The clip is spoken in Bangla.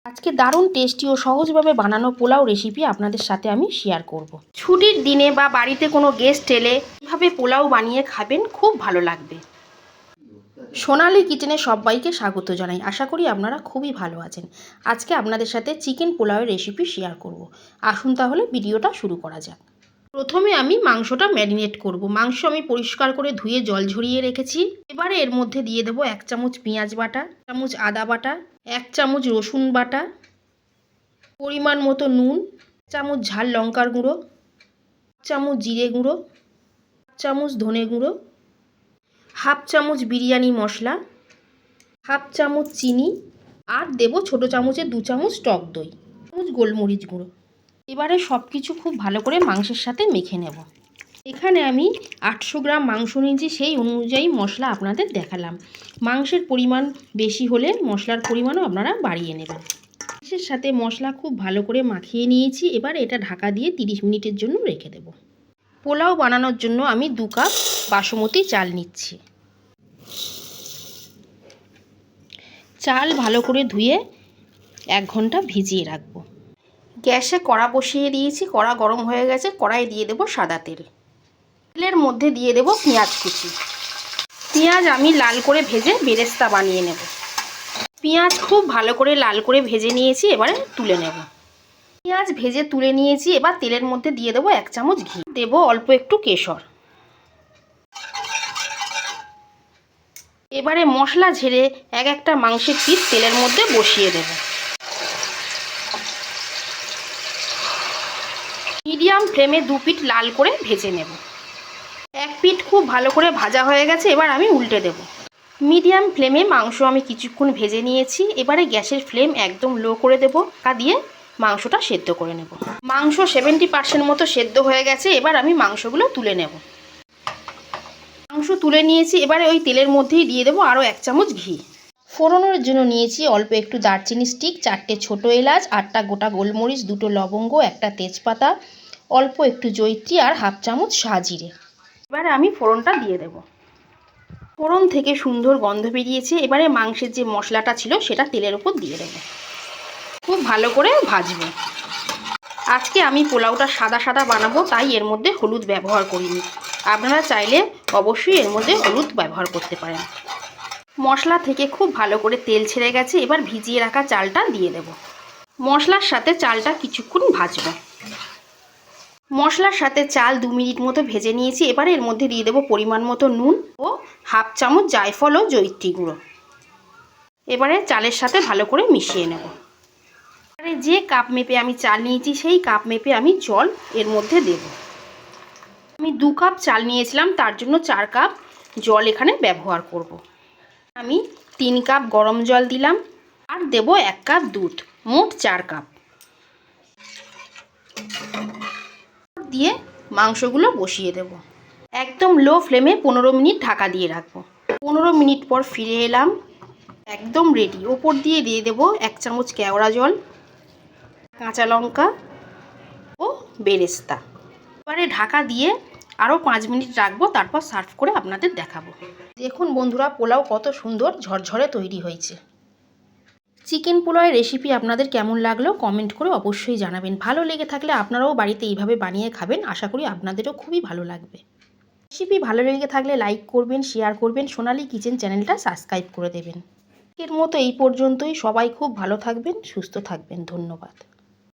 আজকে দারুণ টেস্টি ও সহজভাবে বানানো পোলাও রেসিপি আপনাদের সাথে আমি শেয়ার করব। ছুটির দিনে বা বাড়িতে কোনো গেস্ট এলে এভাবে পোলাও বানিয়ে খাবেন, খুব ভালো লাগবে। সোনালী কিচেনে সবাইকে স্বাগত জানাই। আশা করি আপনারা খুবই ভালো আছেন। আজকে আপনাদের সাথে চিকেন পোলাওয়ের রেসিপি শেয়ার করব। আসুন তাহলে ভিডিওটা শুরু করা যাক। প্রথমে আমি মাংসটা ম্যারিনেট করব। মাংস আমি পরিষ্কার করে ধুয়ে জল ঝরিয়ে রেখেছি। এবারে এর মধ্যে দিয়ে দেবো 1 চামচ পেঁয়াজ বাটা, 1 চামচ আদা বাটা, 1 চামচ রসুন বাটা, পরিমাণ মতো নুন, 1 চামচ ঝাল লঙ্কার গুঁড়ো, 1 চামচ জিরে গুঁড়ো, 1 চামচ ধনে গুঁড়ো, 1/2 চামচ বিরিয়ানি মশলা, 1/2 চামচ চিনি, আর দেবো ছোটো চামচে 2 চামচ টক দই, 1 চামচ গোলমরিচ গুঁড়ো। এবারে সব কিছু খুব ভালো করে মাংসের সাথে মেখে নেব। এখানে আমি 800 গ্রাম মাংস নিয়েছি, সেই অনুযায়ী মশলা আপনাদের দেখালাম। মাংসের পরিমাণ বেশি হলে মশলার পরিমাণও আপনারা বাড়িয়ে নেবেন। মাংসের সাথে মশলা খুব ভালো করে মাখিয়ে নিয়েছি। এবার এটা ঢাকা দিয়ে 30 মিনিটের জন্য রেখে দেব। পোলাও বানানোর জন্য আমি 2 কাপ বাসমতি চাল নিচ্ছি। চাল ভালো করে ধুয়ে 1 ঘন্টা ভিজিয়ে রাখবো। গ্যাসে কড়া বসিয়ে দিয়েছি, কড়া গরম হয়ে গেছে। কড়াই দিয়ে দেবো সাদা তেল। তেলের মধ্যে দিয়ে দেবো পেঁয়াজ কুচি। পেঁয়াজ আমি লাল করে ভেজে বেরেস্তা বানিয়ে নেব। পেঁয়াজ খুব ভালো করে লাল করে ভেজে নিয়েছি, এবারে তুলে নেব। পেঁয়াজ ভেজে তুলে নিয়েছি। এবার তেলের মধ্যে দিয়ে দেবো 1 চামচ ঘি, দেবো অল্প একটু কেশর। এবারে মশলা ঝেড়ে একটা মাংসের পিস তেলের মধ্যে বসিয়ে দেব। মিডিয়াম ফ্লেমে 2 পিঠ লাল করে ভেজে নেব। 1 পিঠ খুব ভালো করে ভাজা হয়ে গেছে, এবার আমি উল্টে দেব। মিডিয়াম ফ্লেমে মাংস আমি কিছুক্ষণ ভেজে নিয়েছি। এবারে গ্যাসের ফ্লেম একদম লো করে দেবো। ঢাকা দিয়ে মাংসটা সেদ্ধ করে নেব। মাংস 70% মতো সেদ্ধ হয়ে গেছে। এবার আমি মাংসগুলো তুলে নেব। মাংস তুলে নিয়েছি। এবারে ওই তেলের মধ্যেই দিয়ে দেবো আরও 1 চামচ ঘি। ফোড়নের জন্য নিয়েছি অল্প একটু দারচিনি স্টিক, 4টে ছোটো এলাচ, 8টা গোটা গোলমরিচ, 2টো লবঙ্গ, 1টা তেজপাতা, অল্প একটু জয়িত্রী আর 1/2 চামচ সাজিরে। এবারে আমি ফোড়নটা দিয়ে দেব। ফোড়ন থেকে সুন্দর গন্ধ বেরিয়েছে। এবারে মাংসের যে মশলাটা ছিল সেটা তেলের উপর দিয়ে দেবো। খুব ভালো করে ভাজবো। আজকে আমি পোলাওটা সাদা সাদা বানাবো, তাই এর মধ্যে হলুদ ব্যবহার করিনি। আপনারা চাইলে অবশ্যই এর মধ্যে হলুদ ব্যবহার করতে পারেন। মশলা থেকে খুব ভালো করে তেল ছেড়ে গেছে। এবার ভিজিয়ে রাখা চালটা দিয়ে দেব। মশলার সাথে চালটা কিছুক্ষণ ভাজবো। মশলার সাথে চাল 2 মিনিট মতো ভেজে নিয়েছি। এবারে এর মধ্যে দিয়ে দেবো পরিমাণ মতো নুন ও 1/2 চামচ জায়ফল ও জয়িত্রী গুঁড়ো। এবারে চালের সাথে ভালো করে মিশিয়ে নেব। এবারে যে কাপ মেপে আমি চাল নিয়েছি সেই কাপ মেপে আমি জল এর মধ্যে দেব। আমি 2 কাপ চাল নিয়েছিলাম, তার জন্য 4 কাপ জল এখানে ব্যবহার করব। আমি 3 কাপ গরম জল দিলাম আর দেব 1 কাপ দুধ, মোট 4 কাপ দিয়ে মাংসগুলো বসিয়ে দেব। একদম লো ফ্লেমে 15 মিনিট ঢাকা দিয়ে রাখবো। 15 মিনিট পর ফিরে এলাম। একদম রেডি। ওপর দিয়ে দিয়ে দেবো 1 চামচ কেওড়া জল, কাঁচা লঙ্কা ও বেরেস্তা। এবারে ঢাকা দিয়ে আরও 5 মিনিট রাখবো, তারপর সার্ভ করে আপনাদের দেখাবো। দেখুন বন্ধুরা, পোলাও কত সুন্দর ঝরঝরে তৈরি হয়েছে। চিকেন পোলাওয়ের রেসিপি আপনাদের কেমন লাগলো কমেন্ট করে অবশ্যই জানাবেন। ভালো লেগে থাকলে আপনারাও বাড়িতে এইভাবে বানিয়ে খাবেন। আশা করি আপনাদেরও খুবই ভালো লাগবে। রেসিপি ভালো লেগে থাকলে লাইক করবেন, শেয়ার করবেন, সোনালী কিচেন চ্যানেলটা সাবস্ক্রাইব করে দেবেন। এর মতো এই পর্যন্তই। সবাই খুব ভালো থাকবেন, সুস্থ থাকবেন। ধন্যবাদ।